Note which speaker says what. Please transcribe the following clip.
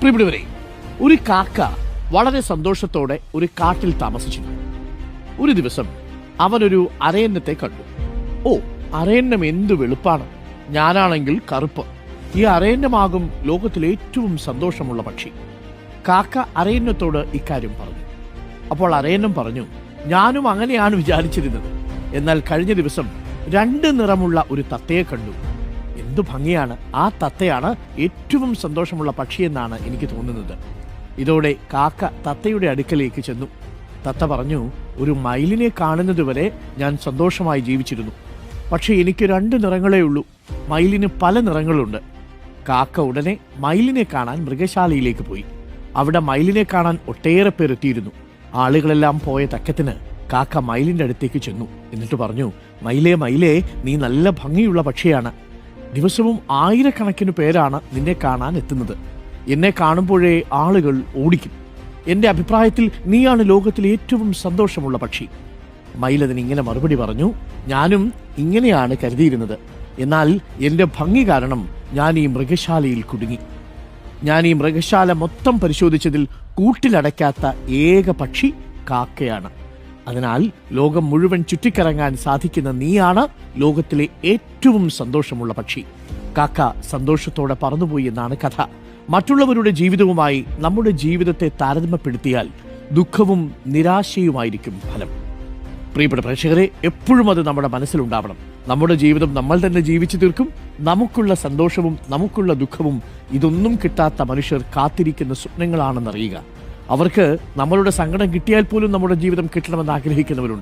Speaker 1: പ്രിയപ്പെട്ടവരെ, ഒരു കാക്ക വളരെ സന്തോഷത്തോടെ ഒരു കാട്ടിൽ താമസിച്ചിരുന്നു. ഒരു ദിവസം അവനൊരു അരയന്നത്തെ കണ്ടു. ഓ, അരയന്നം എന്തു വെളുപ്പാണ്! ഞാനാണെങ്കിൽ കറുപ്പ്. ഈ അരയന്നമാകും ലോകത്തിലെ ഏറ്റവും സന്തോഷമുള്ള പക്ഷി. കാക്ക അരയന്നത്തോട് ഇക്കാര്യം പറഞ്ഞു. അപ്പോൾ അരയന്നം പറഞ്ഞു, ഞാനും അങ്ങനെയാണ് വിചാരിച്ചിരുന്നത്. എന്നാൽ കഴിഞ്ഞ ദിവസം 2 നിറമുള്ള ഒരു തത്തയെ കണ്ടു. എന്തു ഭംഗിയാണ്! ആ തത്തയാണ് ഏറ്റവും സന്തോഷമുള്ള പക്ഷിയെന്നാണ് എനിക്ക് തോന്നുന്നത്. ഇതോടെ കാക്ക തത്തയുടെ അടുക്കലേക്ക് ചെന്നു. തത്ത പറഞ്ഞു, ഒരു മയിലിനെ കാണുന്നതുവരെ ഞാൻ സന്തോഷമായി ജീവിച്ചിരുന്നു. പക്ഷെ എനിക്ക് 2 നിറങ്ങളേ ഉള്ളൂ. മയിലിന് പല നിറങ്ങളുണ്ട്. കാക്ക ഉടനെ മയിലിനെ കാണാൻ മൃഗശാലയിലേക്ക് പോയി. അവിടെ മയിലിനെ കാണാൻ ഒട്ടേറെ പേർ എത്തിയിരുന്നു. ആളുകളെല്ലാം പോയ തക്കത്തിന് കാക്ക മയിലിന്റെ അടുത്തേക്ക് ചെന്നു. എന്നിട്ട് പറഞ്ഞു, മയിലേ മയിലേ, നീ നല്ല ഭംഗിയുള്ള പക്ഷിയാണ്. ദിവസവും 1000കണക്കിന് പേരാണ് നിന്നെ കാണാൻ എത്തുന്നത്. എന്നെ കാണുമ്പോഴേ ആളുകൾ ഓടിക്കും. എന്റെ അഭിപ്രായത്തിൽ നീയാണ് ലോകത്തിലെ ഏറ്റവും സന്തോഷമുള്ള പക്ഷി. മയിലതിന് ഇങ്ങനെ മറുപടി പറഞ്ഞു, ഞാനും ഇങ്ങനെയാണ് കരുതിയിരുന്നത്. എന്നാൽ എന്റെ ഭംഗി കാരണം ഞാൻ ഈ മൃഗശാലയിൽ കുടുങ്ങി. ഞാൻ ഈ മൃഗശാല മൊത്തം പരിശോധിച്ചതിൽ കൂട്ടിലടയ്ക്കാത്ത ഏക പക്ഷി കാക്കയാണ്. അതിനാൽ ലോകം മുഴുവൻ ചുറ്റിക്കറങ്ങാൻ സാധിക്കുന്ന നീയാണ് ലോകത്തിലെ ഏറ്റവും സന്തോഷമുള്ള പക്ഷി. കാക്ക സന്തോഷത്തോടെ പറന്നുപോയി എന്നാണ് കഥ. മറ്റുള്ളവരുടെ ജീവിതവുമായി നമ്മുടെ ജീവിതത്തെ താരതമ്യപ്പെടുത്തിയാൽ ദുഃഖവും നിരാശയുമായിരിക്കും ഫലം. പ്രിയപ്പെട്ട പ്രേക്ഷകരെ, എപ്പോഴും അത് നമ്മുടെ മനസ്സിലുണ്ടാവണം. നമ്മുടെ ജീവിതം നമ്മൾ തന്നെ ജീവിച്ചു തീർക്കും. നമുക്കുള്ള സന്തോഷവും നമുക്കുള്ള ദുഃഖവും ഇതൊന്നും കിട്ടാത്ത മനുഷ്യർ കാത്തിരിക്കുന്ന സ്വപ്നങ്ങളാണെന്നറിയുക. അവർക്ക് നമ്മളുടെ സങ്കടം കിട്ടിയാൽ പോലും നമ്മുടെ ജീവിതം കിട്ടണമെന്ന് ആഗ്രഹിക്കുന്നവരുണ്ട്.